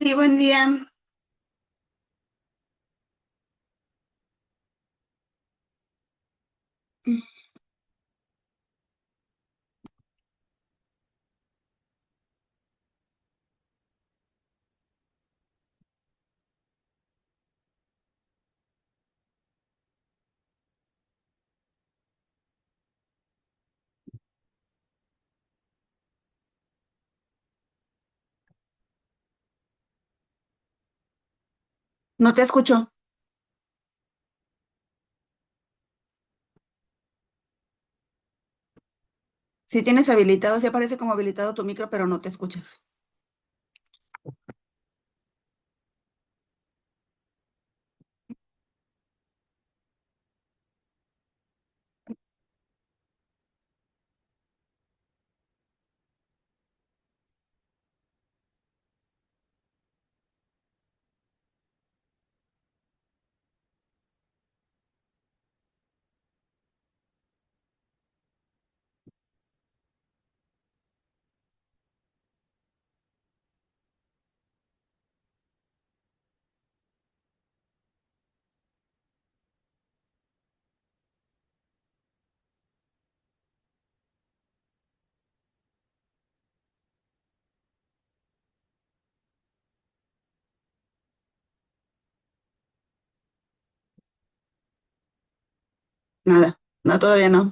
Sí, buen día. No te escucho. Si tienes habilitado, sí aparece como habilitado tu micro, pero no te escuchas. Nada, no, todavía no.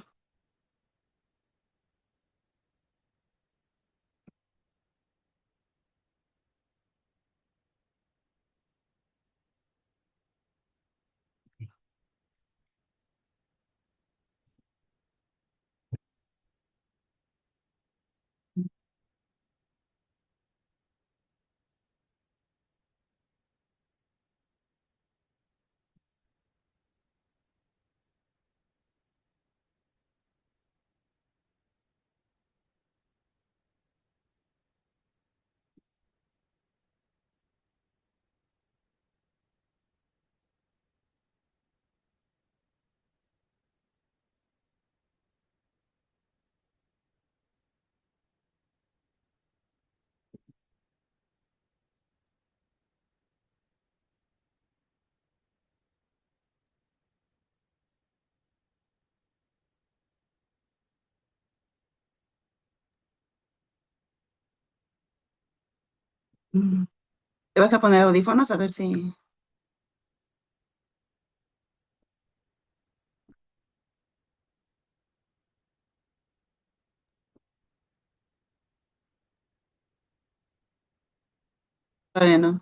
Mm. ¿Te vas a poner audífonos? A ver si... Todavía no.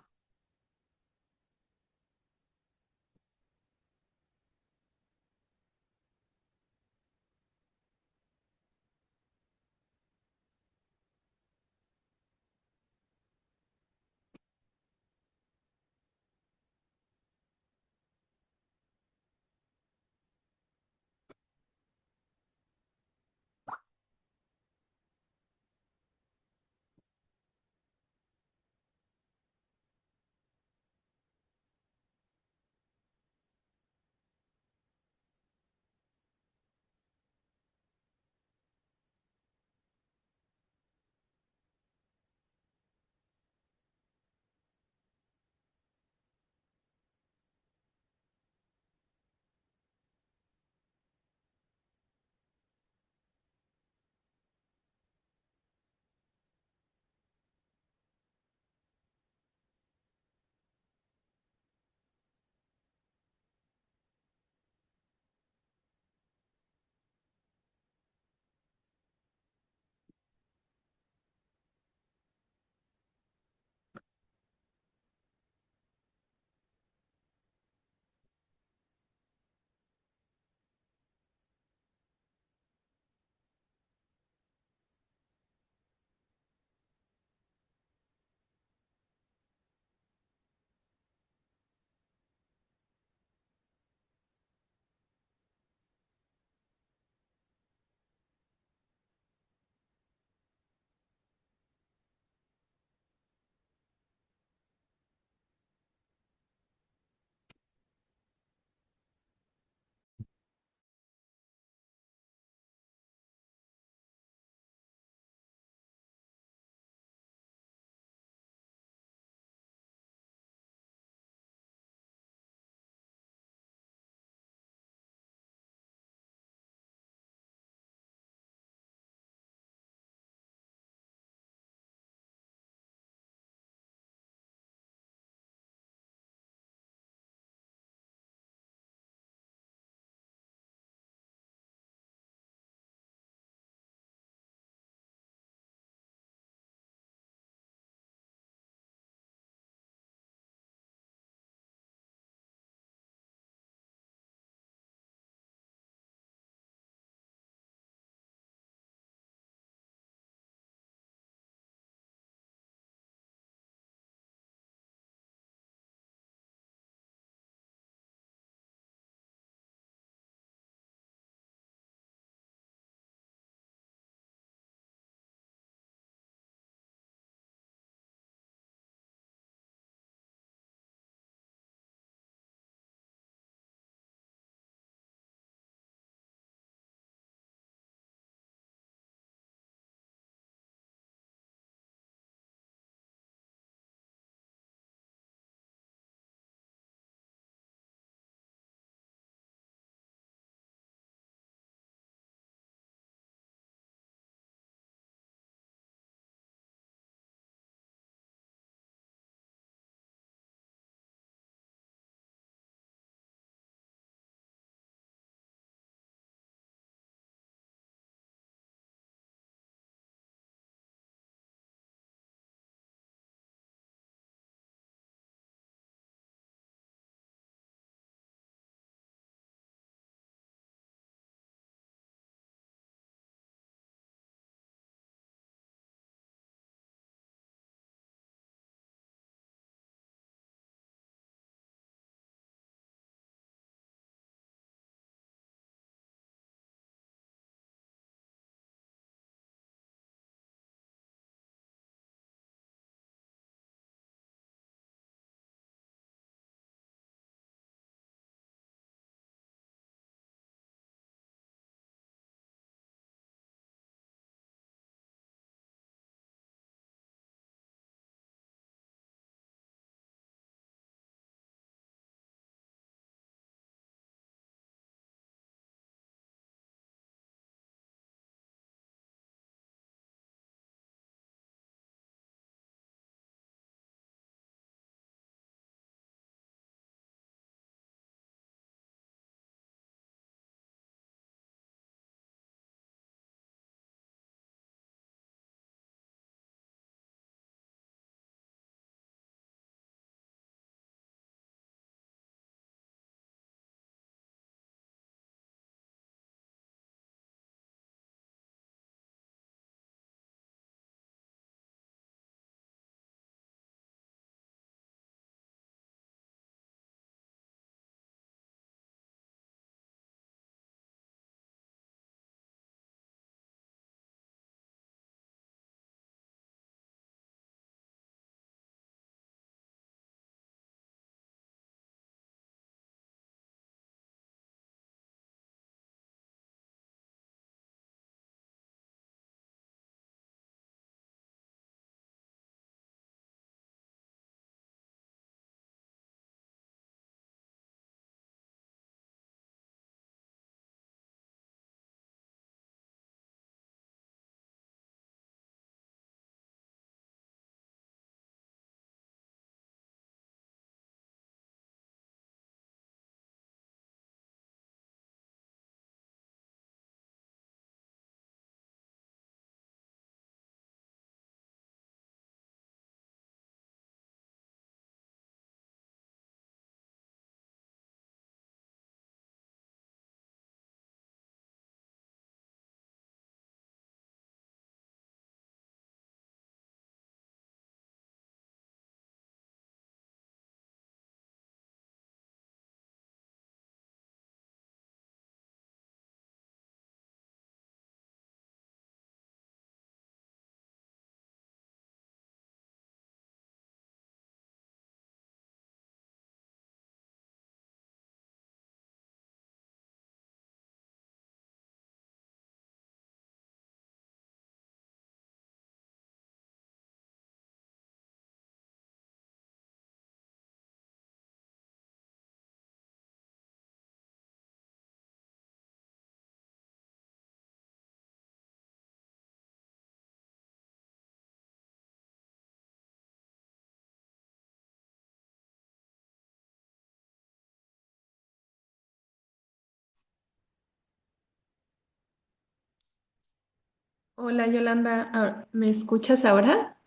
Hola Yolanda, ¿me escuchas ahora?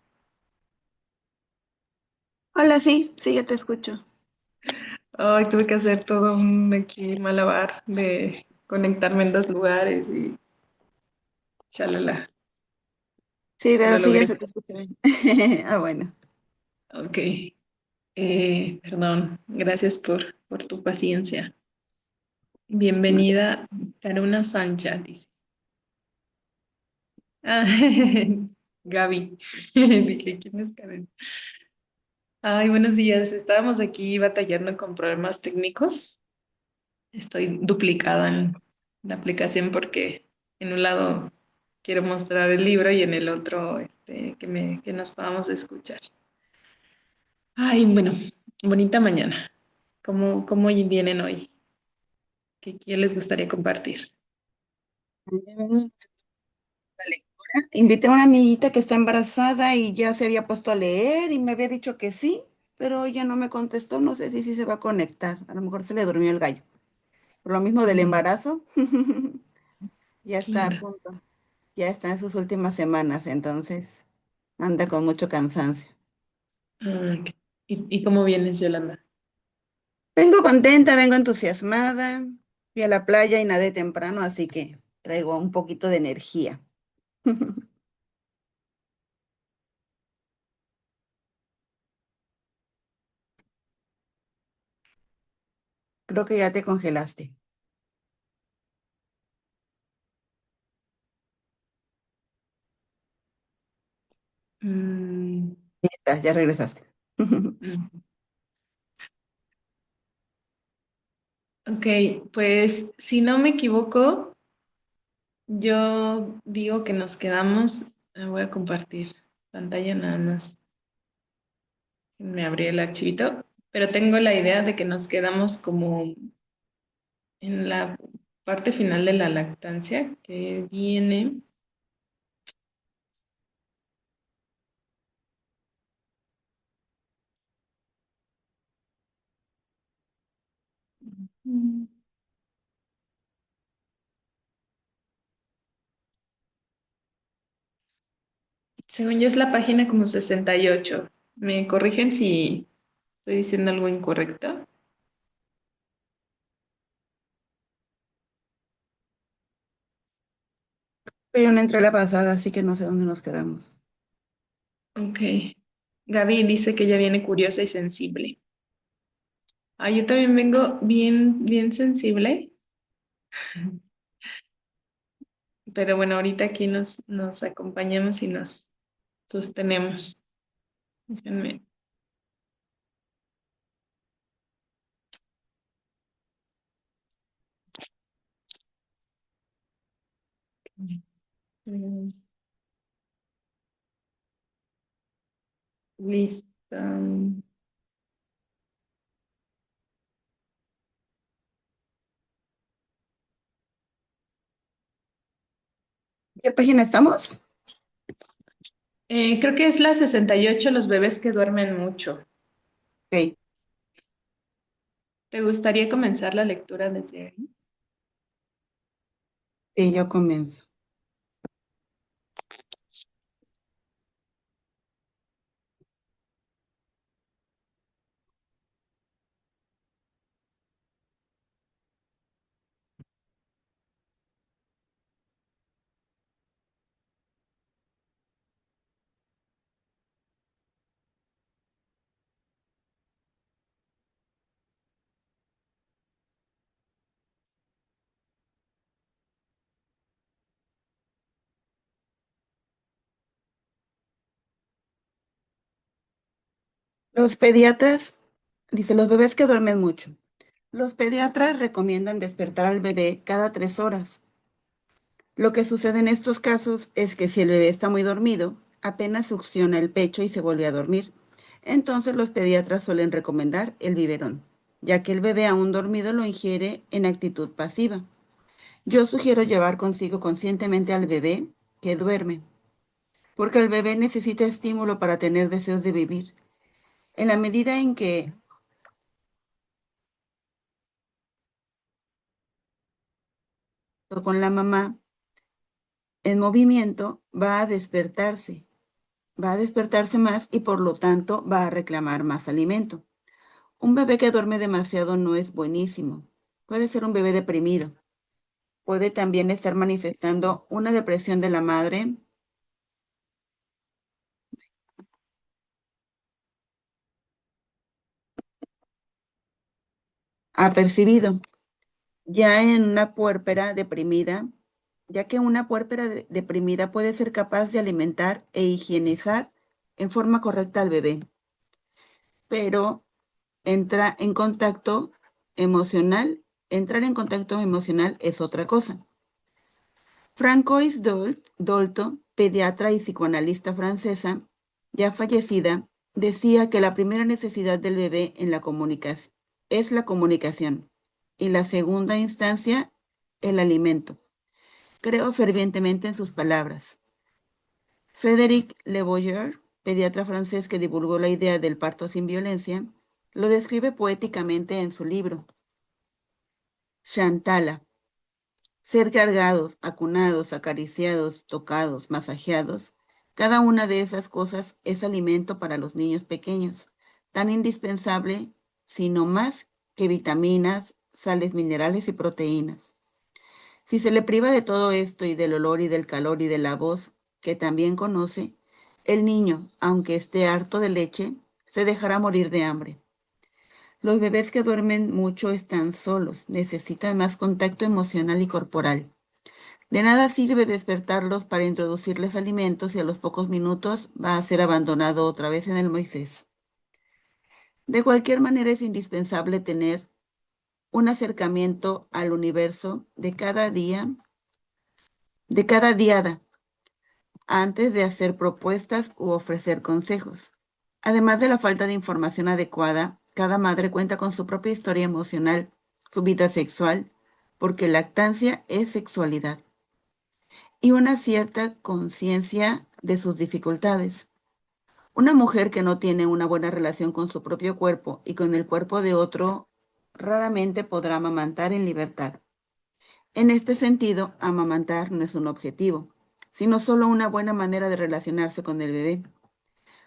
Hola, sí, sí, yo te escucho. Ay, tuve que hacer todo un aquí malabar de conectarme en dos lugares y chalala. Sí, Lo pero sí, ya logré. se te escucha bien. Ah, bueno. Ok, perdón, gracias por tu paciencia. No te- Bienvenida, Karuna Sancha, dice. Ah, Gaby. Dije, ¿quién es Karen? Ay, buenos días. Estábamos aquí batallando con problemas técnicos. Estoy duplicada en la aplicación porque en un lado quiero mostrar el libro y en el otro que nos podamos escuchar. Ay, bueno, bonita mañana. ¿Cómo vienen hoy? ¿Qué les gustaría compartir? Invité a una amiguita que está embarazada y ya se había puesto a leer y me había dicho que sí, pero ella no me contestó. No sé si sí se va a conectar. A lo mejor se le durmió el gallo. Por lo mismo del Mm, embarazo, ya está a claro. punto. Ya está en sus últimas semanas, entonces anda con mucho cansancio. ¿Y cómo vienes, Yolanda? Vengo contenta, vengo entusiasmada. Fui a la playa y nadé temprano, así que traigo un poquito de energía. Creo que ya te congelaste. Mm, Ya estás, ya regresaste. mm. Ok, pues si no me equivoco, yo digo que nos quedamos, voy a compartir pantalla nada más. Me abrí el archivito, pero tengo la idea de que nos quedamos como en la parte final de la lactancia, que viene. mm, Según yo es la página como 68. ¿Me corrigen si estoy diciendo algo incorrecto? Yo no entré la pasada, así que no sé dónde nos quedamos. Ok. Gaby dice que ella viene curiosa y sensible. Ah, yo también vengo bien, bien sensible, pero bueno, ahorita aquí nos acompañamos y nos sostenemos. Déjenme. mm, Lista. ¿Qué página estamos? Creo que es la 68, los bebés que duermen mucho. Ok, ¿Te gustaría comenzar la lectura desde ahí? sí, yo comienzo. Los pediatras, dice, los bebés que duermen mucho. Los pediatras recomiendan despertar al bebé cada 3 horas. Lo que sucede en estos casos es que si el bebé está muy dormido, apenas succiona el pecho y se vuelve a dormir. Entonces los pediatras suelen recomendar el biberón, ya que el bebé aún dormido lo ingiere en actitud pasiva. Yo sugiero llevar consigo conscientemente al bebé que duerme, porque el bebé necesita estímulo para tener deseos de vivir. En la medida en que con la mamá, en movimiento, va a despertarse más y por lo tanto va a reclamar más alimento. Un bebé que duerme demasiado no es buenísimo. Puede ser un bebé deprimido. Puede también estar manifestando una depresión de la madre apercibido, ya en una puérpera deprimida, ya que una puérpera deprimida puede ser capaz de alimentar e higienizar en forma correcta al bebé, pero entra en contacto emocional, entrar en contacto emocional es otra cosa. Francois Dolto, pediatra y psicoanalista francesa, ya fallecida, decía que la primera necesidad del bebé en la comunicación es la comunicación y la segunda instancia, el alimento. Creo fervientemente en sus palabras. Frédéric Le Boyer, pediatra francés que divulgó la idea del parto sin violencia, lo describe poéticamente en su libro, Chantala. Ser cargados, acunados, acariciados, tocados, masajeados, cada una de esas cosas es alimento para los niños pequeños, tan indispensable, sino más que vitaminas, sales minerales y proteínas. Si se le priva de todo esto y del olor y del calor y de la voz, que también conoce, el niño, aunque esté harto de leche, se dejará morir de hambre. Los bebés que duermen mucho están solos, necesitan más contacto emocional y corporal. De nada sirve despertarlos para introducirles alimentos y a los pocos minutos va a ser abandonado otra vez en el Moisés. De cualquier manera es indispensable tener un acercamiento al universo de cada diada, antes de hacer propuestas u ofrecer consejos. Además de la falta de información adecuada, cada madre cuenta con su propia historia emocional, su vida sexual, porque lactancia es sexualidad, y una cierta conciencia de sus dificultades. Una mujer que no tiene una buena relación con su propio cuerpo y con el cuerpo de otro raramente podrá amamantar en libertad. En este sentido, amamantar no es un objetivo, sino solo una buena manera de relacionarse con el bebé.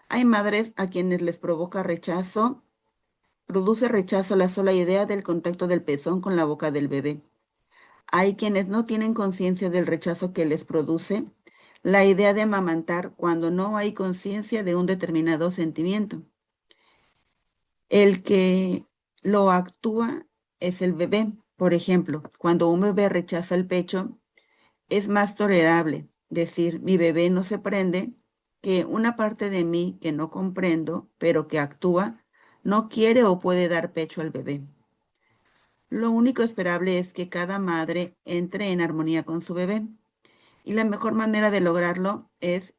Hay madres a quienes les produce rechazo la sola idea del contacto del pezón con la boca del bebé. Hay quienes no tienen conciencia del rechazo que les produce la idea de amamantar cuando no hay conciencia de un determinado sentimiento. El que lo actúa es el bebé. Por ejemplo, cuando un bebé rechaza el pecho, es más tolerable decir mi bebé no se prende que una parte de mí que no comprendo, pero que actúa, no quiere o puede dar pecho al bebé. Lo único esperable es que cada madre entre en armonía con su bebé. Y la mejor manera de lograrlo es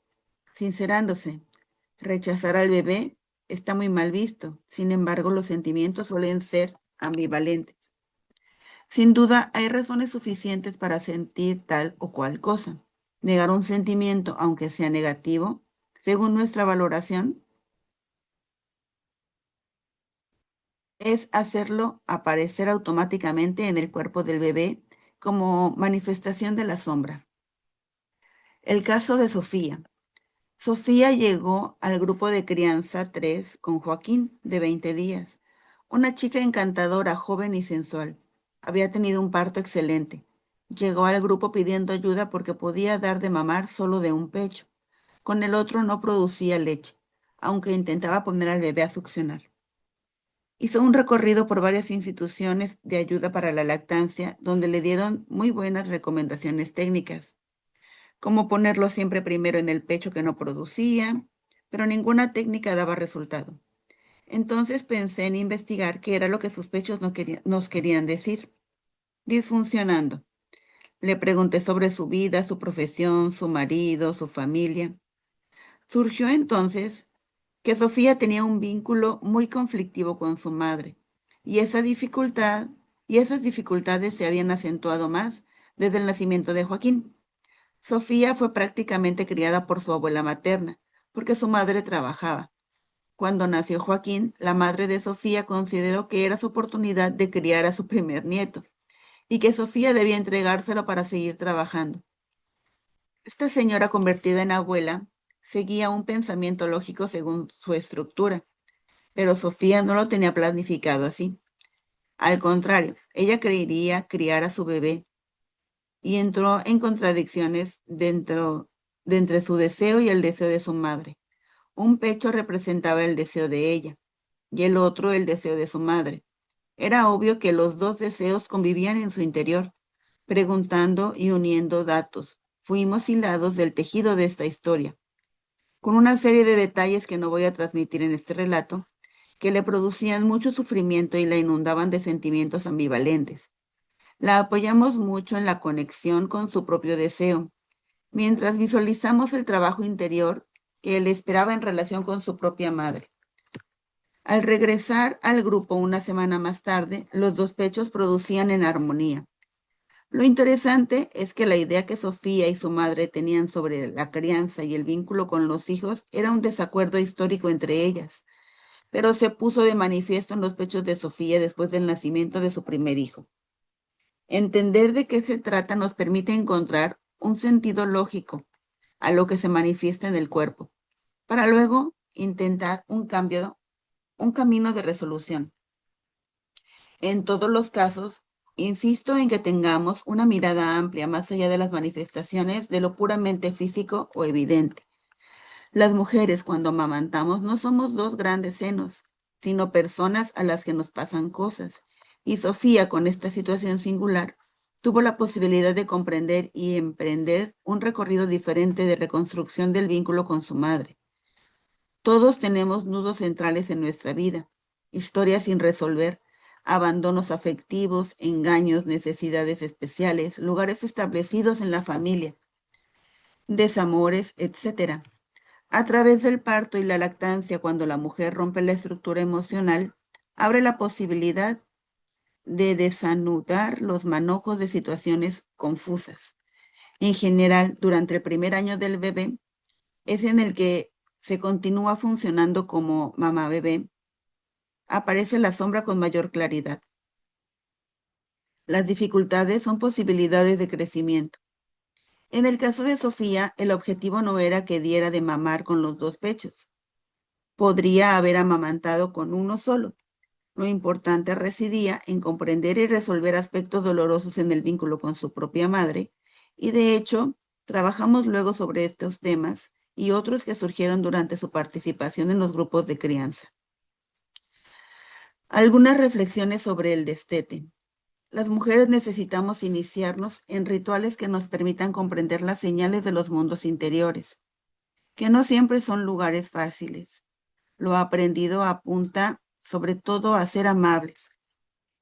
sincerándose. Rechazar al bebé está muy mal visto. Sin embargo, los sentimientos suelen ser ambivalentes. Sin duda, hay razones suficientes para sentir tal o cual cosa. Negar un sentimiento, aunque sea negativo, según nuestra valoración, es hacerlo aparecer automáticamente en el cuerpo del bebé como manifestación de la sombra. El caso de Sofía. Sofía llegó al grupo de crianza 3 con Joaquín, de 20 días, una chica encantadora, joven y sensual. Había tenido un parto excelente. Llegó al grupo pidiendo ayuda porque podía dar de mamar solo de un pecho. Con el otro no producía leche, aunque intentaba poner al bebé a succionar. Hizo un recorrido por varias instituciones de ayuda para la lactancia, donde le dieron muy buenas recomendaciones técnicas como ponerlo siempre primero en el pecho que no producía, pero ninguna técnica daba resultado. Entonces pensé en investigar qué era lo que sus pechos nos querían decir. Disfuncionando. Le pregunté sobre su vida, su profesión, su marido, su familia. Surgió entonces que Sofía tenía un vínculo muy conflictivo con su madre, y esas dificultades se habían acentuado más desde el nacimiento de Joaquín. Sofía fue prácticamente criada por su abuela materna, porque su madre trabajaba. Cuando nació Joaquín, la madre de Sofía consideró que era su oportunidad de criar a su primer nieto y que Sofía debía entregárselo para seguir trabajando. Esta señora convertida en abuela seguía un pensamiento lógico según su estructura, pero Sofía no lo tenía planificado así. Al contrario, ella quería criar a su bebé y entró en contradicciones de entre su deseo y el deseo de su madre. Un pecho representaba el deseo de ella y el otro el deseo de su madre. Era obvio que los dos deseos convivían en su interior. Preguntando y uniendo datos, fuimos hilados del tejido de esta historia, con una serie de detalles que no voy a transmitir en este relato, que le producían mucho sufrimiento y la inundaban de sentimientos ambivalentes. La apoyamos mucho en la conexión con su propio deseo, mientras visualizamos el trabajo interior que él esperaba en relación con su propia madre. Al regresar al grupo una semana más tarde, los dos pechos producían en armonía. Lo interesante es que la idea que Sofía y su madre tenían sobre la crianza y el vínculo con los hijos era un desacuerdo histórico entre ellas, pero se puso de manifiesto en los pechos de Sofía después del nacimiento de su primer hijo. Entender de qué se trata nos permite encontrar un sentido lógico a lo que se manifiesta en el cuerpo, para luego intentar un camino de resolución. En todos los casos, insisto en que tengamos una mirada amplia más allá de las manifestaciones de lo puramente físico o evidente. Las mujeres cuando amamantamos no somos dos grandes senos, sino personas a las que nos pasan cosas. Y Sofía, con esta situación singular, tuvo la posibilidad de comprender y emprender un recorrido diferente de reconstrucción del vínculo con su madre. Todos tenemos nudos centrales en nuestra vida, historias sin resolver, abandonos afectivos, engaños, necesidades especiales, lugares establecidos en la familia, desamores, etc. A través del parto y la lactancia, cuando la mujer rompe la estructura emocional, abre la posibilidad de desanudar los manojos de situaciones confusas. En general, durante el primer año del bebé, es en el que se continúa funcionando como mamá bebé, aparece la sombra con mayor claridad. Las dificultades son posibilidades de crecimiento. En el caso de Sofía, el objetivo no era que diera de mamar con los dos pechos. Podría haber amamantado con uno solo. Lo importante residía en comprender y resolver aspectos dolorosos en el vínculo con su propia madre, y de hecho, trabajamos luego sobre estos temas y otros que surgieron durante su participación en los grupos de crianza. Algunas reflexiones sobre el destete. Las mujeres necesitamos iniciarnos en rituales que nos permitan comprender las señales de los mundos interiores, que no siempre son lugares fáciles. Lo aprendido apunta sobre todo a ser amables,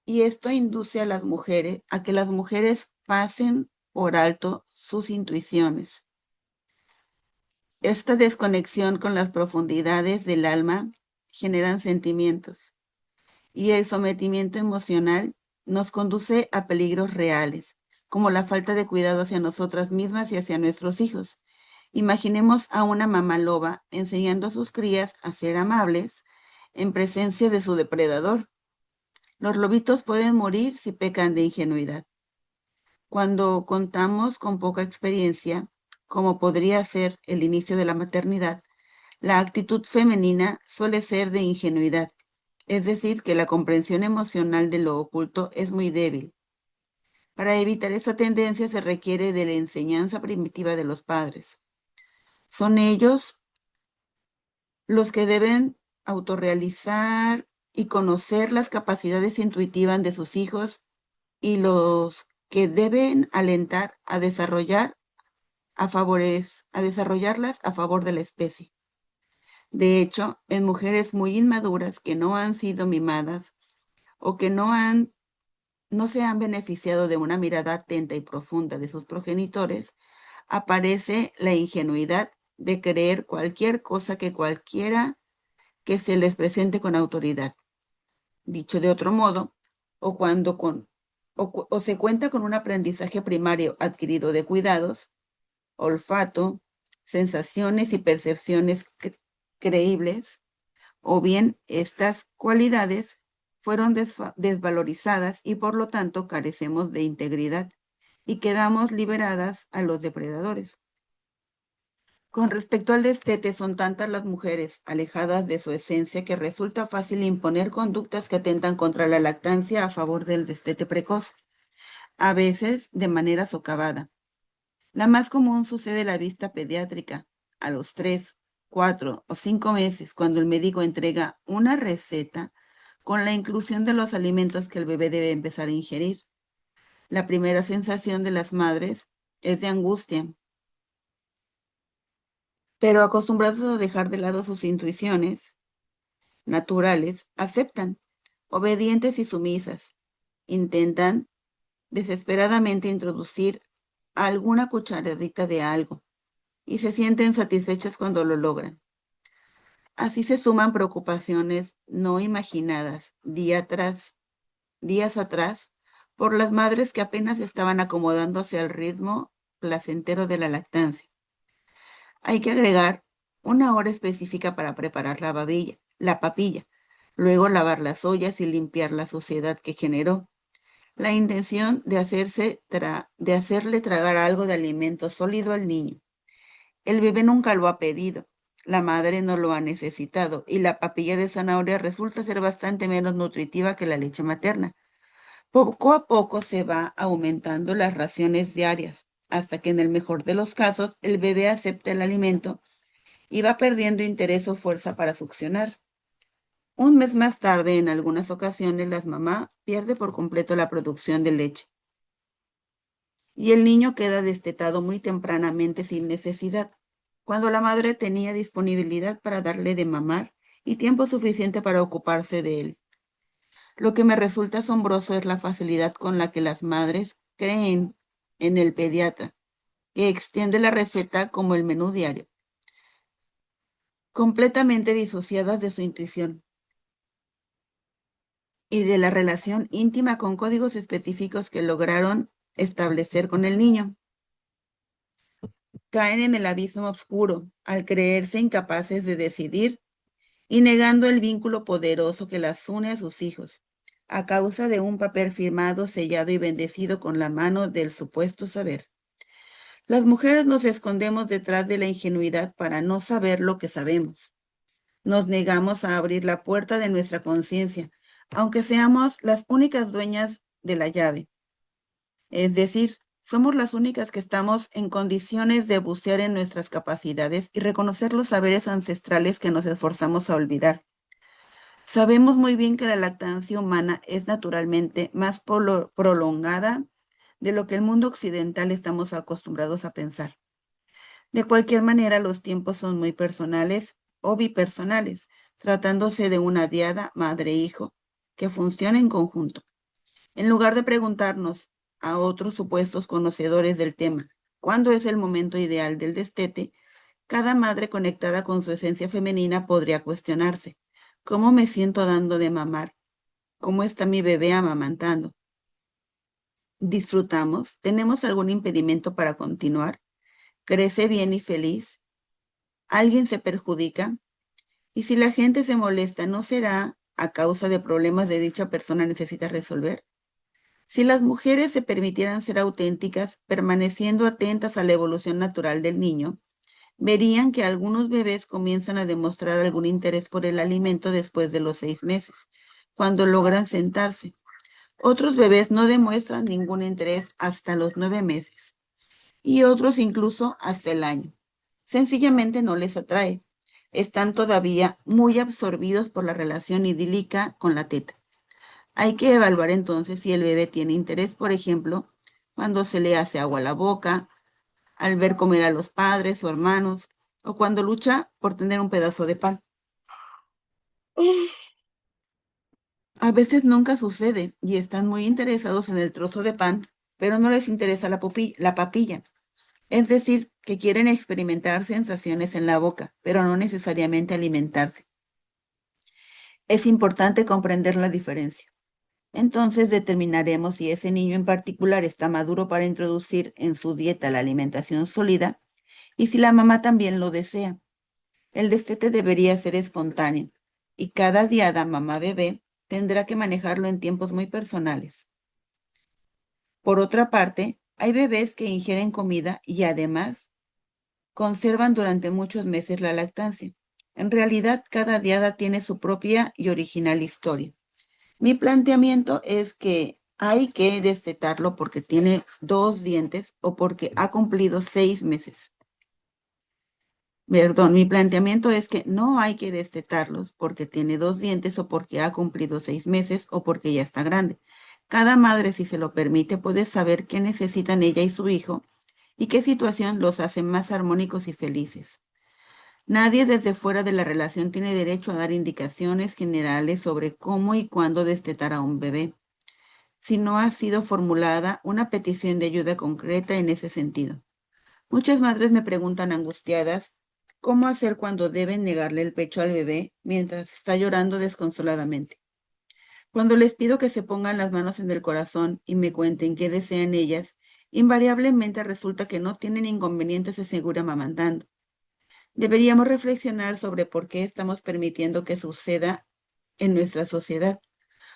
y esto induce a las mujeres a que las mujeres pasen por alto sus intuiciones. Esta desconexión con las profundidades del alma generan sentimientos, y el sometimiento emocional nos conduce a peligros reales, como la falta de cuidado hacia nosotras mismas y hacia nuestros hijos. Imaginemos a una mamá loba enseñando a sus crías a ser amables en presencia de su depredador. Los lobitos pueden morir si pecan de ingenuidad. Cuando contamos con poca experiencia, como podría ser el inicio de la maternidad, la actitud femenina suele ser de ingenuidad, es decir, que la comprensión emocional de lo oculto es muy débil. Para evitar esta tendencia se requiere de la enseñanza primitiva de los padres. Son ellos los que deben autorrealizar y conocer las capacidades intuitivas de sus hijos y los que deben alentar a desarrollarlas a favor de la especie. De hecho, en mujeres muy inmaduras que no han sido mimadas o que no se han beneficiado de una mirada atenta y profunda de sus progenitores, aparece la ingenuidad de creer cualquier cosa que cualquiera que se les presente con autoridad. Dicho de otro modo, o cuando o se cuenta con un aprendizaje primario adquirido de cuidados, olfato, sensaciones y percepciones creíbles, o bien estas cualidades fueron desvalorizadas y por lo tanto carecemos de integridad y quedamos liberadas a los depredadores. Con respecto al destete, son tantas las mujeres alejadas de su esencia que resulta fácil imponer conductas que atentan contra la lactancia a favor del destete precoz, a veces de manera socavada. La más común sucede en la vista pediátrica, a los 3, 4 o 5 meses, cuando el médico entrega una receta con la inclusión de los alimentos que el bebé debe empezar a ingerir. La primera sensación de las madres es de angustia, pero acostumbrados a dejar de lado sus intuiciones naturales, aceptan, obedientes y sumisas. Intentan desesperadamente introducir alguna cucharadita de algo y se sienten satisfechas cuando lo logran. Así se suman preocupaciones no imaginadas días atrás por las madres que apenas estaban acomodándose al ritmo placentero de la lactancia. Hay que agregar una hora específica para preparar la papilla, luego lavar las ollas y limpiar la suciedad que generó. La intención de hacerle tragar algo de alimento sólido al niño. El bebé nunca lo ha pedido, la madre no lo ha necesitado y la papilla de zanahoria resulta ser bastante menos nutritiva que la leche materna. Poco a poco se va aumentando las raciones diarias, hasta que en el mejor de los casos el bebé acepta el alimento y va perdiendo interés o fuerza para succionar. Un mes más tarde, en algunas ocasiones, la mamá pierde por completo la producción de leche y el niño queda destetado muy tempranamente sin necesidad, cuando la madre tenía disponibilidad para darle de mamar y tiempo suficiente para ocuparse de él. Lo que me resulta asombroso es la facilidad con la que las madres creen en el pediatra, que extiende la receta como el menú diario, completamente disociadas de su intuición y de la relación íntima con códigos específicos que lograron establecer con el niño. Caen en el abismo oscuro al creerse incapaces de decidir y negando el vínculo poderoso que las une a sus hijos, a causa de un papel firmado, sellado y bendecido con la mano del supuesto saber. Las mujeres nos escondemos detrás de la ingenuidad para no saber lo que sabemos. Nos negamos a abrir la puerta de nuestra conciencia, aunque seamos las únicas dueñas de la llave. Es decir, somos las únicas que estamos en condiciones de bucear en nuestras capacidades y reconocer los saberes ancestrales que nos esforzamos a olvidar. Sabemos muy bien que la lactancia humana es naturalmente más prolongada de lo que el mundo occidental estamos acostumbrados a pensar. De cualquier manera, los tiempos son muy personales o bipersonales, tratándose de una diada madre-hijo que funciona en conjunto. En lugar de preguntarnos a otros supuestos conocedores del tema, ¿cuándo es el momento ideal del destete? Cada madre conectada con su esencia femenina podría cuestionarse, ¿cómo me siento dando de mamar? ¿Cómo está mi bebé amamantando? ¿Disfrutamos? ¿Tenemos algún impedimento para continuar? ¿Crece bien y feliz? ¿Alguien se perjudica? Y si la gente se molesta, ¿no será a causa de problemas de dicha persona necesita resolver? Si las mujeres se permitieran ser auténticas, permaneciendo atentas a la evolución natural del niño, verían que algunos bebés comienzan a demostrar algún interés por el alimento después de los 6 meses, cuando logran sentarse. Otros bebés no demuestran ningún interés hasta los 9 meses y otros incluso hasta el año. Sencillamente no les atrae. Están todavía muy absorbidos por la relación idílica con la teta. Hay que evaluar entonces si el bebé tiene interés, por ejemplo, cuando se le hace agua a la boca, al ver comer a los padres o hermanos, o cuando lucha por tener un pedazo de pan. A veces nunca sucede y están muy interesados en el trozo de pan, pero no les interesa la papilla. Es decir, que quieren experimentar sensaciones en la boca, pero no necesariamente alimentarse. Es importante comprender la diferencia. Entonces determinaremos si ese niño en particular está maduro para introducir en su dieta la alimentación sólida y si la mamá también lo desea. El destete debería ser espontáneo y cada diada mamá-bebé tendrá que manejarlo en tiempos muy personales. Por otra parte, hay bebés que ingieren comida y además conservan durante muchos meses la lactancia. En realidad, cada diada tiene su propia y original historia. Mi planteamiento es que hay que destetarlo porque tiene 2 dientes o porque ha cumplido 6 meses. Perdón, mi planteamiento es que no hay que destetarlos porque tiene 2 dientes o porque ha cumplido 6 meses o porque ya está grande. Cada madre, si se lo permite, puede saber qué necesitan ella y su hijo y qué situación los hace más armónicos y felices. Nadie desde fuera de la relación tiene derecho a dar indicaciones generales sobre cómo y cuándo destetar a un bebé, si no ha sido formulada una petición de ayuda concreta en ese sentido. Muchas madres me preguntan angustiadas cómo hacer cuando deben negarle el pecho al bebé mientras está llorando desconsoladamente. Cuando les pido que se pongan las manos en el corazón y me cuenten qué desean ellas, invariablemente resulta que no tienen inconvenientes de seguir amamantando. Deberíamos reflexionar sobre por qué estamos permitiendo que suceda en nuestra sociedad.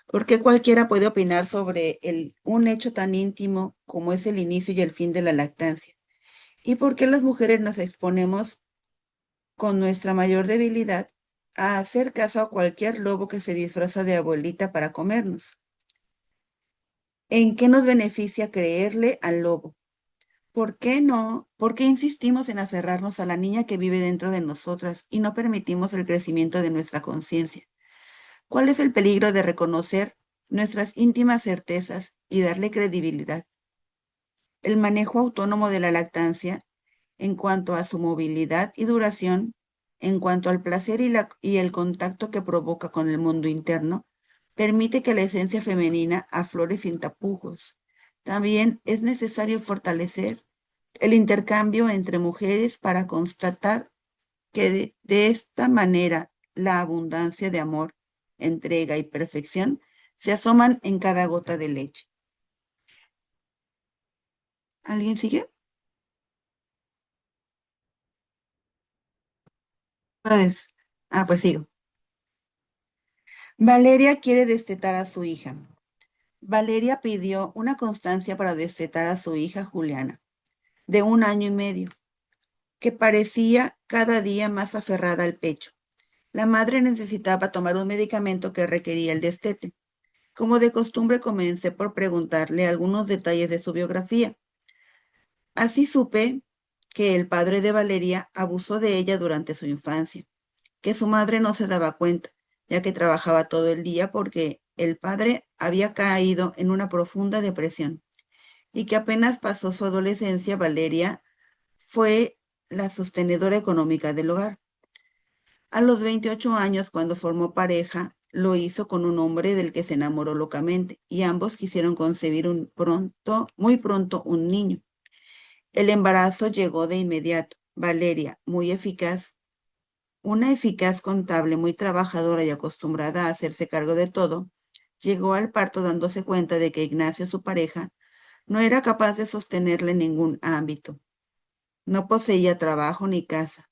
¿Por qué cualquiera puede opinar sobre un hecho tan íntimo como es el inicio y el fin de la lactancia? ¿Y por qué las mujeres nos exponemos con nuestra mayor debilidad a hacer caso a cualquier lobo que se disfraza de abuelita para comernos? ¿En qué nos beneficia creerle al lobo? ¿Por qué no? ¿Por qué insistimos en aferrarnos a la niña que vive dentro de nosotras y no permitimos el crecimiento de nuestra conciencia? ¿Cuál es el peligro de reconocer nuestras íntimas certezas y darle credibilidad? El manejo autónomo de la lactancia en cuanto a su movilidad y duración, en cuanto al placer y el contacto que provoca con el mundo interno, permite que la esencia femenina aflore sin tapujos. También es necesario fortalecer el intercambio entre mujeres para constatar que de esta manera la abundancia de amor, entrega y perfección se asoman en cada gota de leche. ¿Alguien sigue? Pues, pues sigo. Valeria quiere destetar a su hija. Valeria pidió una constancia para destetar a su hija Juliana, de 1 año y medio, que parecía cada día más aferrada al pecho. La madre necesitaba tomar un medicamento que requería el destete. Como de costumbre, comencé por preguntarle algunos detalles de su biografía. Así supe que el padre de Valeria abusó de ella durante su infancia, que su madre no se daba cuenta, ya que trabajaba todo el día porque el padre había caído en una profunda depresión y que apenas pasó su adolescencia, Valeria fue la sostenedora económica del hogar. A los 28 años, cuando formó pareja, lo hizo con un hombre del que se enamoró locamente y ambos quisieron concebir muy pronto un niño. El embarazo llegó de inmediato. Valeria, muy eficaz, una eficaz contable muy trabajadora y acostumbrada a hacerse cargo de todo, llegó al parto dándose cuenta de que Ignacio, su pareja, no era capaz de sostenerle en ningún ámbito. No poseía trabajo ni casa.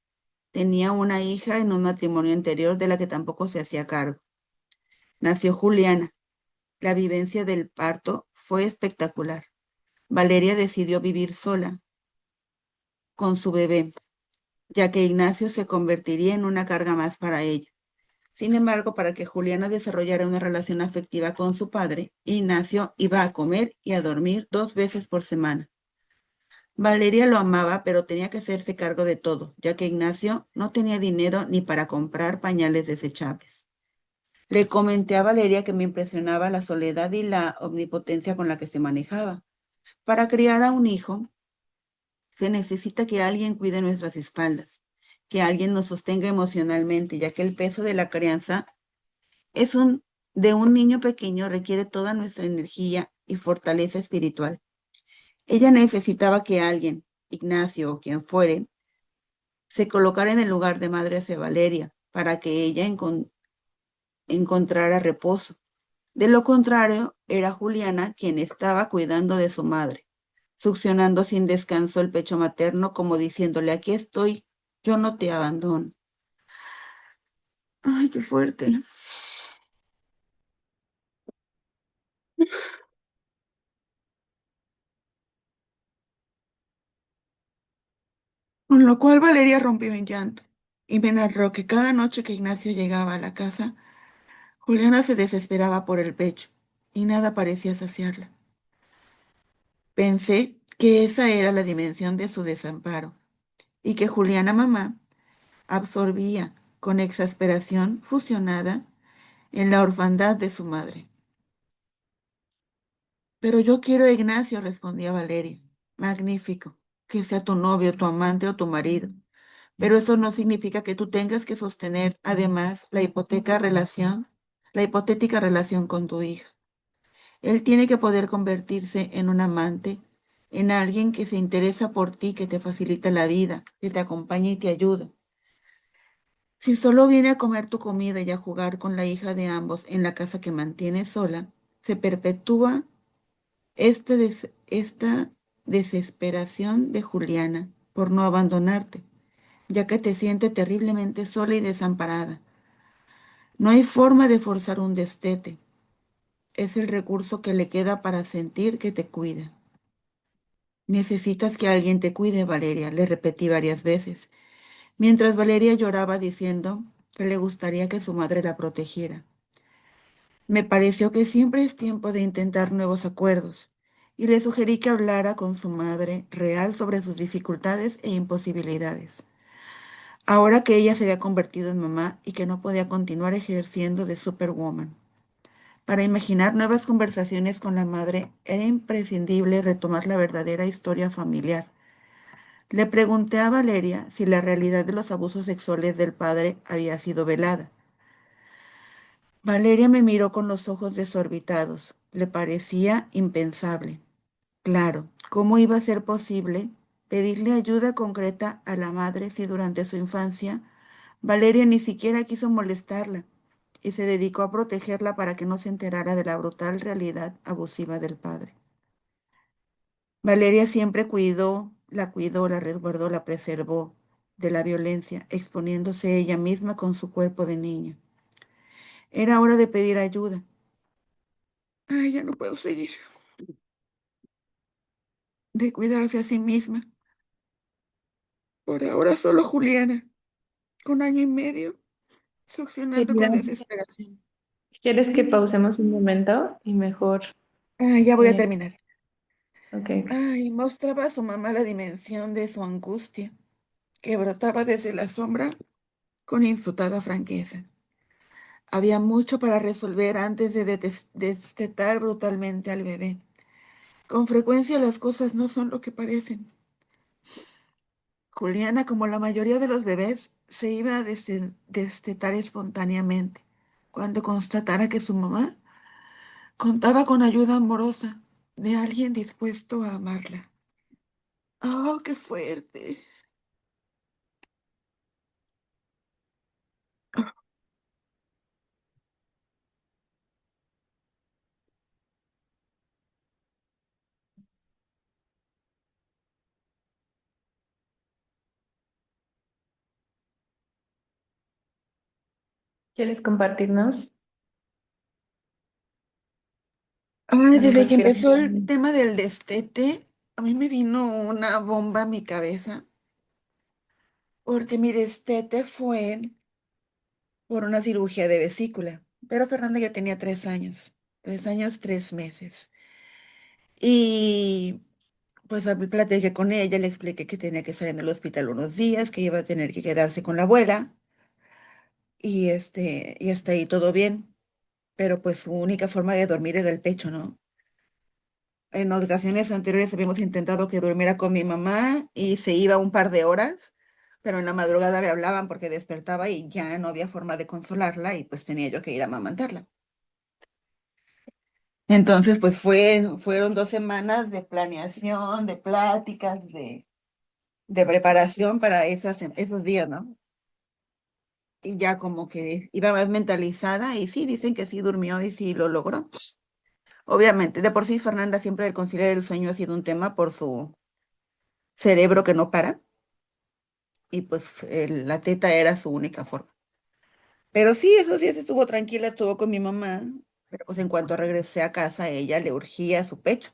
Tenía una hija en un matrimonio anterior de la que tampoco se hacía cargo. Nació Juliana. La vivencia del parto fue espectacular. Valeria decidió vivir sola con su bebé, ya que Ignacio se convertiría en una carga más para ella. Sin embargo, para que Juliana desarrollara una relación afectiva con su padre, Ignacio iba a comer y a dormir 2 veces por semana. Valeria lo amaba, pero tenía que hacerse cargo de todo, ya que Ignacio no tenía dinero ni para comprar pañales desechables. Le comenté a Valeria que me impresionaba la soledad y la omnipotencia con la que se manejaba. Para criar a un hijo, se necesita que alguien cuide nuestras espaldas, que alguien nos sostenga emocionalmente, ya que el peso de la crianza es de un niño pequeño requiere toda nuestra energía y fortaleza espiritual. Ella necesitaba que alguien, Ignacio o quien fuere, se colocara en el lugar de madre hacia Valeria para que ella encontrara reposo. De lo contrario, era Juliana quien estaba cuidando de su madre, succionando sin descanso el pecho materno como diciéndole, aquí estoy, yo no te abandono. Ay, qué fuerte. Con lo cual Valeria rompió en llanto y me narró que cada noche que Ignacio llegaba a la casa, Juliana se desesperaba por el pecho y nada parecía saciarla. Pensé que esa era la dimensión de su desamparo y que Juliana mamá absorbía con exasperación fusionada en la orfandad de su madre. Pero yo quiero a Ignacio, respondía Valeria. Magnífico, que sea tu novio, tu amante o tu marido. Pero eso no significa que tú tengas que sostener además la hipotética relación con tu hija. Él tiene que poder convertirse en un amante, en alguien que se interesa por ti, que te facilita la vida, que te acompaña y te ayuda. Si solo viene a comer tu comida y a jugar con la hija de ambos en la casa que mantienes sola, se perpetúa esta desesperación de Juliana por no abandonarte, ya que te siente terriblemente sola y desamparada. No hay forma de forzar un destete. Es el recurso que le queda para sentir que te cuida. Necesitas que alguien te cuide, Valeria, le repetí varias veces, mientras Valeria lloraba diciendo que le gustaría que su madre la protegiera. Me pareció que siempre es tiempo de intentar nuevos acuerdos, y le sugerí que hablara con su madre real sobre sus dificultades e imposibilidades. Ahora que ella se había convertido en mamá y que no podía continuar ejerciendo de Superwoman. Para imaginar nuevas conversaciones con la madre era imprescindible retomar la verdadera historia familiar. Le pregunté a Valeria si la realidad de los abusos sexuales del padre había sido velada. Valeria me miró con los ojos desorbitados. Le parecía impensable. Claro, ¿cómo iba a ser posible pedirle ayuda concreta a la madre si durante su infancia Valeria ni siquiera quiso molestarla y se dedicó a protegerla para que no se enterara de la brutal realidad abusiva del padre? Valeria siempre cuidó, la resguardó, la preservó de la violencia, exponiéndose ella misma con su cuerpo de niña. Era hora de pedir ayuda. Ay, ya no puedo seguir. De cuidarse a sí misma. Por ahora solo Juliana, con año y medio, succionando Quería- con desesperación. ¿Quieres que Mm. pausemos un momento y mejor? Ay, ya voy a eh, terminar. ok. Ay, mostraba a su mamá la dimensión de su angustia, que brotaba desde la sombra con insultada franqueza. Había mucho para resolver antes de destetar brutalmente al bebé. Con frecuencia las cosas no son lo que parecen. Juliana, como la mayoría de los bebés, se iba a destetar espontáneamente cuando constatara que su mamá contaba con ayuda amorosa de alguien dispuesto a amarla. ¡Oh, qué fuerte! ¿Quieres compartirnos Ay, una desde que empezó el respiración? tema del destete, a mí me vino una bomba a mi cabeza, porque mi destete fue por una cirugía de vesícula, pero Fernanda ya tenía 3 años, 3 años, 3 meses. Y pues platiqué con ella, le expliqué que tenía que estar en el hospital unos días, que iba a tener que quedarse con la abuela, y hasta ahí todo bien, pero pues su única forma de dormir era el pecho, ¿no? En ocasiones anteriores habíamos intentado que durmiera con mi mamá y se iba un par de horas, pero en la madrugada me hablaban porque despertaba y ya no había forma de consolarla y pues tenía yo que ir a amamantarla. Entonces, pues fueron 2 semanas de planeación, de pláticas, de preparación para esos días, ¿no? Y ya como que iba más mentalizada y sí, dicen que sí durmió y sí lo logró. Obviamente, de por sí Fernanda siempre el conciliar el sueño ha sido un tema por su cerebro que no para y pues la teta era su única forma. Pero sí, esos días estuvo tranquila, estuvo con mi mamá, pero pues en cuanto regresé a casa, a ella le urgía su pecho.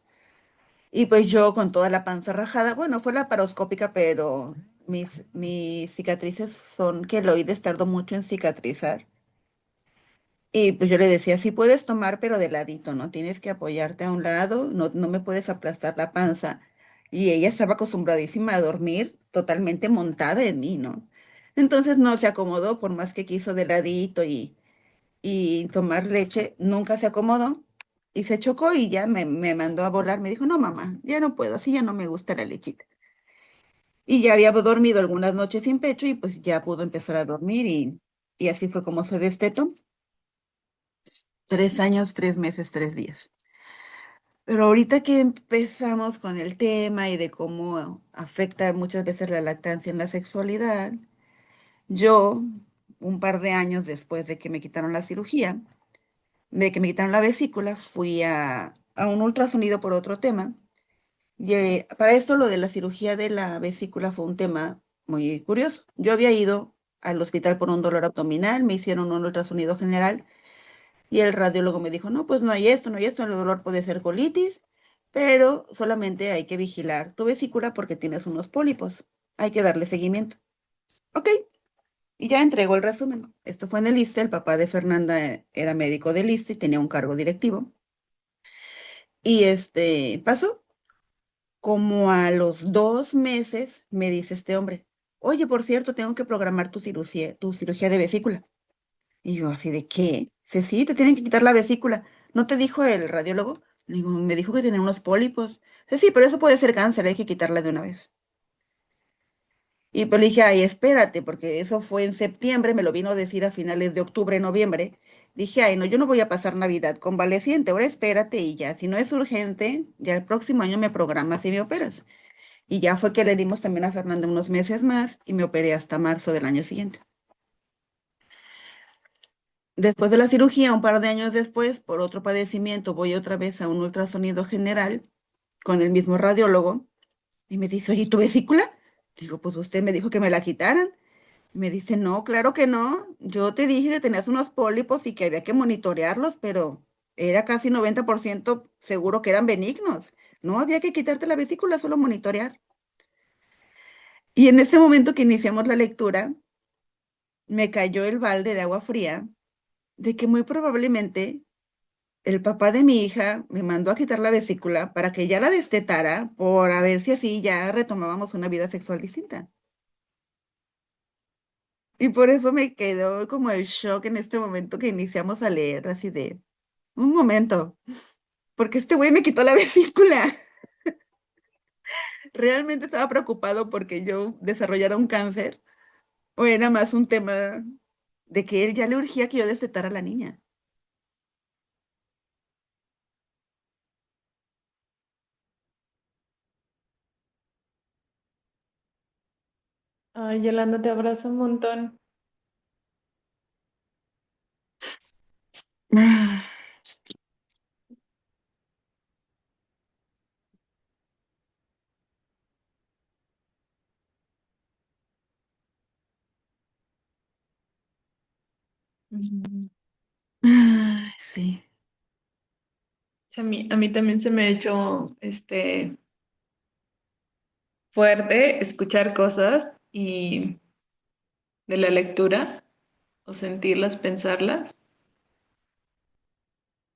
Y pues yo con toda la panza rajada, bueno, fue laparoscópica, pero mis cicatrices son queloides, tardo mucho en cicatrizar. Y pues yo le decía, sí puedes tomar, pero de ladito, ¿no? Tienes que apoyarte a un lado, no me puedes aplastar la panza. Y ella estaba acostumbradísima a dormir totalmente montada en mí, ¿no? Entonces no se acomodó, por más que quiso de ladito y tomar leche, nunca se acomodó. Y se chocó y ya me mandó a volar. Me dijo, no, mamá, ya no puedo, así ya no me gusta la lechita. Y ya había dormido algunas noches sin pecho y pues ya pudo empezar a dormir y así fue como se destetó. 3 años, 3 meses, 3 días. Pero ahorita que empezamos con el tema y de cómo afecta muchas veces la lactancia en la sexualidad, yo, un par de años después de que me quitaron la cirugía, de que me quitaron la vesícula, fui a un ultrasonido por otro tema. Y para esto lo de la cirugía de la vesícula fue un tema muy curioso. Yo había ido al hospital por un dolor abdominal, me hicieron un ultrasonido general y el radiólogo me dijo, no, pues no hay esto, no hay esto, el dolor puede ser colitis, pero solamente hay que vigilar tu vesícula porque tienes unos pólipos. Hay que darle seguimiento. Ok, y ya entregó el resumen. Esto fue en el ISSSTE, el papá de Fernanda era médico del ISSSTE y tenía un cargo directivo. Y pasó. Como a los 2 meses me dice este hombre, oye, por cierto, tengo que programar tu cirugía de vesícula. Y yo así de qué, dice, sí, te tienen que quitar la vesícula. ¿No te dijo el radiólogo? Le digo, me dijo que tenía unos pólipos. Dice, sí, pero eso puede ser cáncer, hay que quitarla de una vez. Y pues le dije, ay, espérate, porque eso fue en septiembre, me lo vino a decir a finales de octubre, noviembre. Dije, ay, no, yo no voy a pasar Navidad convaleciente, ahora espérate y ya, si no es urgente, ya el próximo año me programas y me operas. Y ya fue que le dimos también a Fernanda unos meses más y me operé hasta marzo del año siguiente. Después de la cirugía, un par de años después, por otro padecimiento, voy otra vez a un ultrasonido general con el mismo radiólogo y me dice, oye, ¿tu vesícula? Digo, pues usted me dijo que me la quitaran. Y me dice, no, claro que no. Yo te dije que tenías unos pólipos y que había que monitorearlos, pero era casi 90% seguro que eran benignos. No había que quitarte la vesícula, solo monitorear. Y en ese momento que iniciamos la lectura, me cayó el balde de agua fría de que muy probablemente el papá de mi hija me mandó a quitar la vesícula para que ya la destetara por a ver si así ya retomábamos una vida sexual distinta. Y por eso me quedó como el shock en este momento que iniciamos a leer, así de, un momento, porque este güey me quitó la vesícula. ¿Realmente estaba preocupado porque yo desarrollara un cáncer? ¿O era más un tema de que él ya le urgía que yo destetara a la niña? Ay, Yolanda, te abrazo un montón. Ujú. Sí. Sí, a mí también se me ha hecho fuerte escuchar cosas y de la lectura o sentirlas, pensarlas.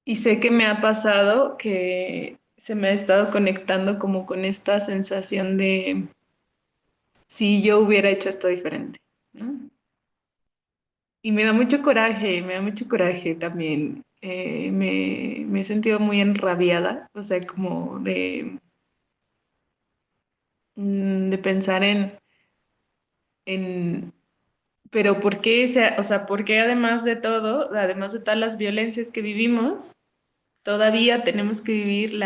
Y sé que me ha pasado que se me ha estado conectando como con esta sensación de si yo hubiera hecho esto diferente, ¿no? Y me da mucho coraje también. Me he sentido muy enrabiada, o sea, como de pensar en, pero ¿por qué, o sea, por qué además de todo, además de todas las violencias que vivimos, todavía tenemos que vivir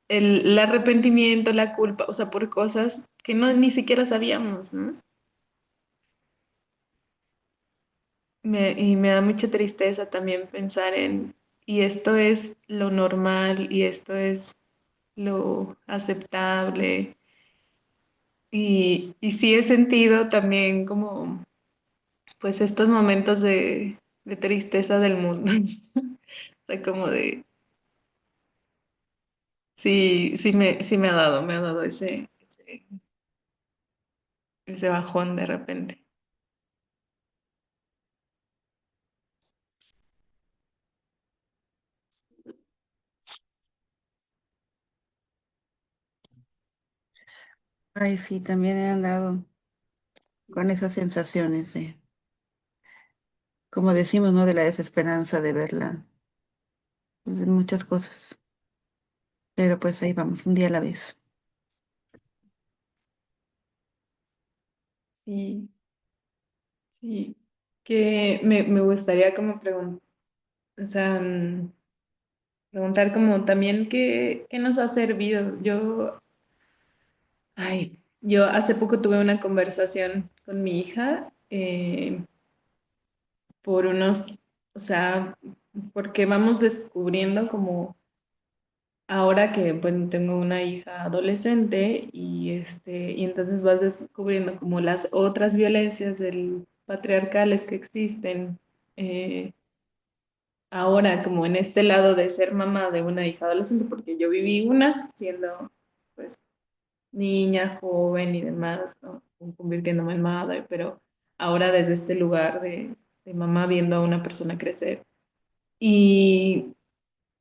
el arrepentimiento, la culpa, o sea, por cosas que no ni siquiera sabíamos, ¿no? Y me da mucha tristeza también pensar y esto es lo normal, y esto es lo aceptable. Y sí he sentido también como, pues, estos momentos de tristeza del mundo. O sea, como de, sí, sí me ha dado ese. ese bajón de repente. Ay, sí, también he andado con esas sensaciones como decimos, ¿no? De la desesperanza de verla, pues, de muchas cosas. Pero pues ahí vamos, un día a la vez. Sí, sí, que me gustaría como preguntar, o sea, preguntar como también qué nos ha servido. Yo hace poco tuve una conversación con mi hija por unos, o sea, porque vamos descubriendo como ahora que bueno, tengo una hija adolescente y entonces vas descubriendo como las otras violencias del patriarcales que existen. eh, Ahora como en este lado de ser mamá de una hija adolescente, porque yo viví unas siendo pues niña, joven y demás, ¿no? Convirtiéndome en madre, pero ahora desde este lugar de mamá viendo a una persona crecer. Y,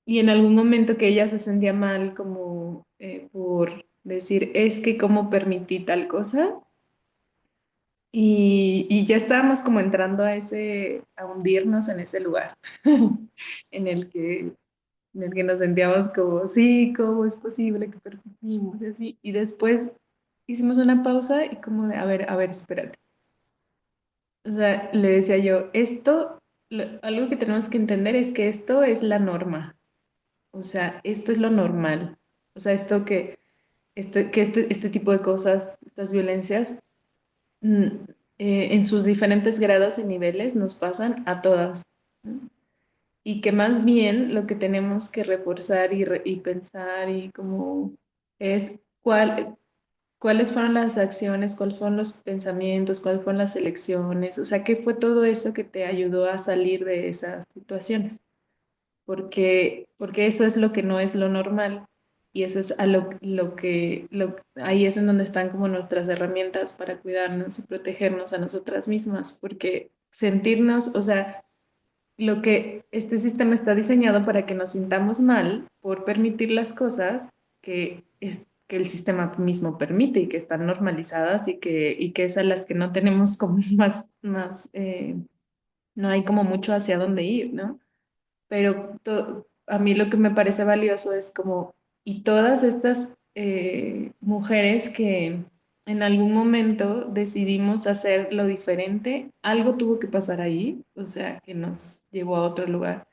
y en algún momento que ella se sentía mal como por decir, es que cómo permití tal cosa. Y ya estábamos como entrando a hundirnos en ese lugar en el que en el que nos sentíamos como, sí, ¿cómo es posible que permitimos? Y así. Y después hicimos una pausa y como de, a ver, espérate. O sea, le decía yo, algo que tenemos que entender es que esto es la norma. O sea, esto es lo normal. O sea, este tipo de cosas, estas violencias, mm, en sus diferentes grados y niveles nos pasan a todas, ¿no? Y que más bien lo que tenemos que reforzar y pensar y como es cuáles fueron las acciones, cuáles fueron los pensamientos, cuáles fueron las elecciones, o sea, qué fue todo eso que te ayudó a salir de esas situaciones, porque eso es lo que no es lo normal y eso es ahí es en donde están como nuestras herramientas para cuidarnos y protegernos a nosotras mismas, porque sentirnos, o sea, lo que este sistema está diseñado para que nos sintamos mal por permitir las cosas que el sistema mismo permite y que están normalizadas y que es a las que no tenemos como no hay como mucho hacia dónde ir, ¿no? Pero a mí lo que me parece valioso es como, y todas estas mujeres que en algún momento decidimos hacer lo diferente, algo tuvo que pasar ahí, o sea, que nos llevó a otro lugar.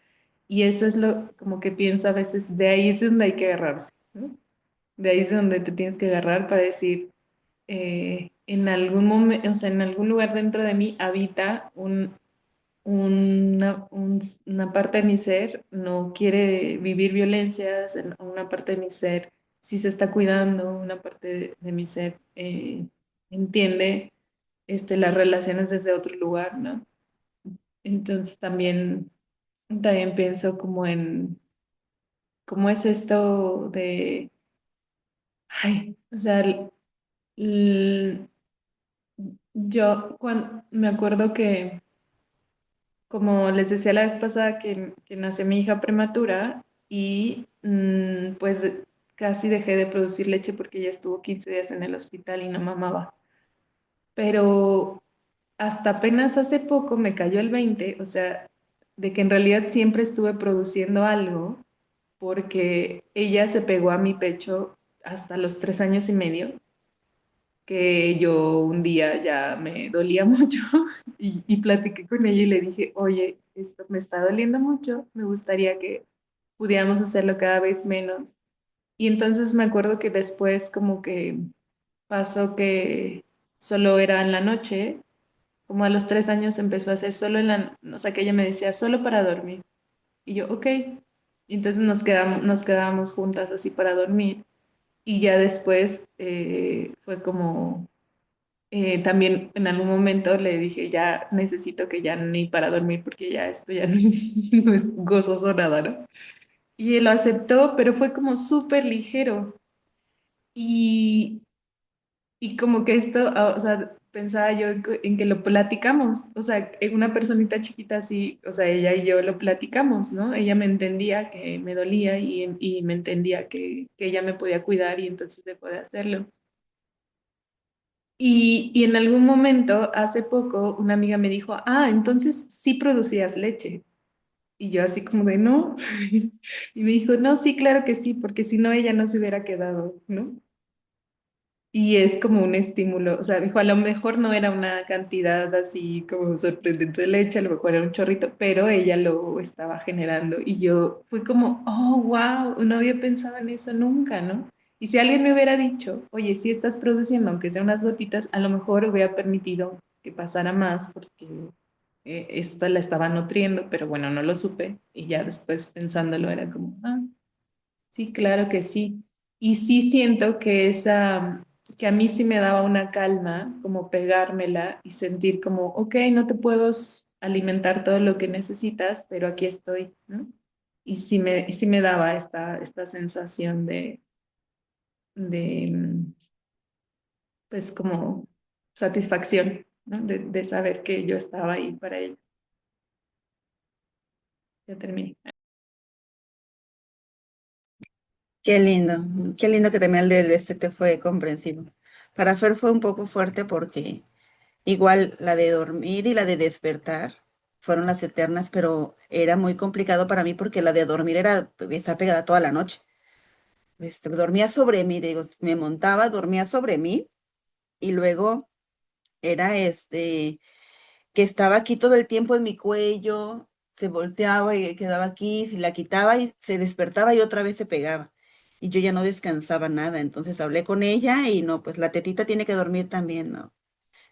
Y eso es lo como que pienso a veces, de ahí es donde hay que agarrarse, ¿no? De ahí es donde te tienes que agarrar para decir, en algún momento, o sea, en algún lugar dentro de mí habita una parte de mi ser no quiere vivir violencias, una parte de mi ser sí se está cuidando, una parte de mi ser entiende las relaciones desde otro lugar, ¿no? Entonces también pienso como en cómo es esto o sea, l- yo cuando, me acuerdo que como les decía la vez pasada que nació mi hija prematura y pues casi dejé de producir leche porque ella estuvo 15 días en el hospital y no mamaba. Pero hasta apenas hace poco me cayó el 20, o sea, de que en realidad siempre estuve produciendo algo porque ella se pegó a mi pecho hasta los 3 años y medio, que yo un día ya me dolía mucho y platiqué con ella y le dije, oye, esto me está doliendo mucho, me gustaría que pudiéramos hacerlo cada vez menos. Y entonces me acuerdo que después como que pasó que solo era en la noche, como a los 3 años empezó a hacer solo o sea que ella me decía, solo para dormir. Y yo, ok. Y entonces nos quedábamos juntas así para dormir. Y ya después fue como también en algún momento le dije, ya necesito que ya ni para dormir porque ya esto ya no es, no es gozoso nada, ¿no? Y él lo aceptó, pero fue como súper ligero. Y, Y como que esto, o sea, pensaba yo en que lo platicamos, o sea, en una personita chiquita así, o sea, ella y yo lo platicamos, ¿no? Ella me entendía que me dolía y me entendía que ella me podía cuidar y entonces dejó de hacerlo. Y en algún momento, hace poco, una amiga me dijo, ah, entonces sí producías leche. Y yo así como de, no. Y me dijo, no, sí, claro que sí, porque si no ella no se hubiera quedado, ¿no? Y es como un estímulo, o sea, dijo, a lo mejor no era una cantidad así como sorprendente de leche, a lo mejor era un chorrito, pero ella lo estaba generando. Y yo fui como, oh, wow, no había pensado en eso nunca, ¿no? Y si alguien me hubiera dicho, oye, si estás produciendo, aunque sea unas gotitas, a lo mejor hubiera permitido que pasara más porque esta la estaba nutriendo, pero bueno, no lo supe. Y ya después pensándolo era como, ah. Sí, claro que sí. Y sí siento que que a mí sí me daba una calma, como pegármela y sentir como, ok, no te puedo alimentar todo lo que necesitas, pero aquí estoy, ¿no? Y sí me daba esta sensación de, pues como satisfacción, ¿no? De saber que yo estaba ahí para ella. Ya terminé. Qué lindo que también el de este te fue comprensivo. Para Fer fue un poco fuerte porque igual la de dormir y la de despertar fueron las eternas, pero era muy complicado para mí porque la de dormir era estar pegada toda la noche. Dormía sobre mí, digo, me montaba, dormía sobre mí y luego era que estaba aquí todo el tiempo en mi cuello, se volteaba y quedaba aquí, si la quitaba y se despertaba y otra vez se pegaba. Y yo ya no descansaba nada, entonces hablé con ella y no, pues la tetita tiene que dormir también, ¿no?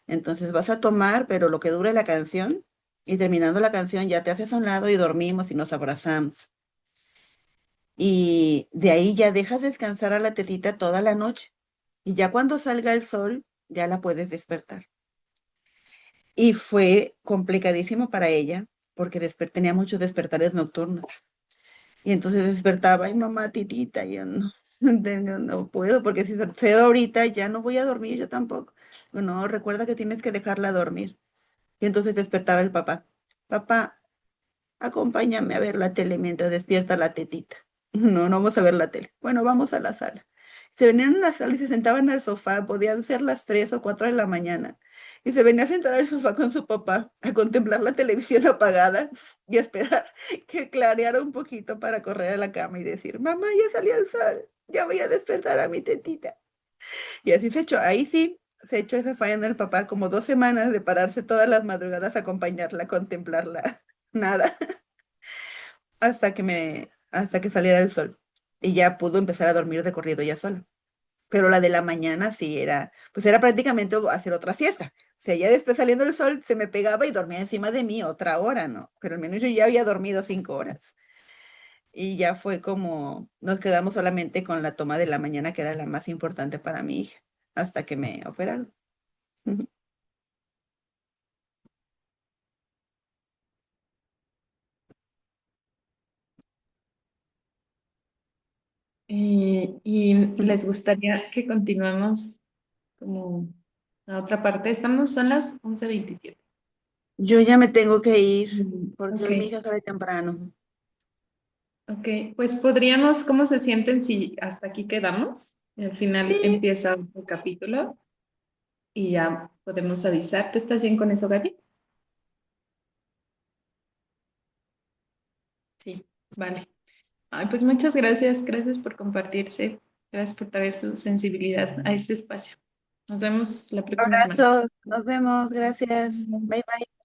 Entonces vas a tomar, pero lo que dure la canción, y terminando la canción ya te haces a un lado y dormimos y nos abrazamos. Y de ahí ya dejas descansar a la tetita toda la noche. Y ya cuando salga el sol, ya la puedes despertar. Y fue complicadísimo para ella, porque tenía muchos despertares nocturnos. Y entonces despertaba, y mamá, titita, y yo no, no puedo, porque si cedo ahorita ya no voy a dormir, yo tampoco. No, recuerda que tienes que dejarla dormir. Y entonces despertaba el papá. Papá, acompáñame a ver la tele mientras despierta la tetita. No, no vamos a ver la tele. Bueno, vamos a la sala. Se venían a la sala y se sentaban al sofá, podían ser las 3 o 4 de la mañana. Y se venía a sentar al sofá con su papá, a contemplar la televisión apagada y a esperar que clareara un poquito para correr a la cama y decir, mamá, ya salió el sol, ya voy a despertar a mi tetita. Y así se echó, ahí sí, se echó esa faena el papá como 2 semanas de pararse todas las madrugadas a acompañarla, a contemplarla. Nada hasta que saliera el sol. Y ya pudo empezar a dormir de corrido ya sola. Pero la de la mañana sí era, pues era prácticamente hacer otra siesta. O sea, ya después saliendo el sol se me pegaba y dormía encima de mí otra hora, ¿no? Pero al menos yo ya había dormido 5 horas. Y ya fue como, nos quedamos solamente con la toma de la mañana, que era la más importante para mi hija, hasta que me operaron. Y les gustaría que continuemos como la otra parte. Son las 11:27. Yo ya me tengo que ir, porque Ok, hoy mi hija sale temprano. ok. Pues podríamos, ¿cómo se sienten si hasta aquí quedamos? Al final Sí, empieza otro capítulo y ya podemos avisar. ¿Tú estás bien con eso, Gaby? Sí, vale. Ay, pues muchas gracias. Gracias por compartirse. Gracias por traer su sensibilidad a este espacio. Nos vemos la próxima semana. abrazos, nos vemos, gracias. Bye bye.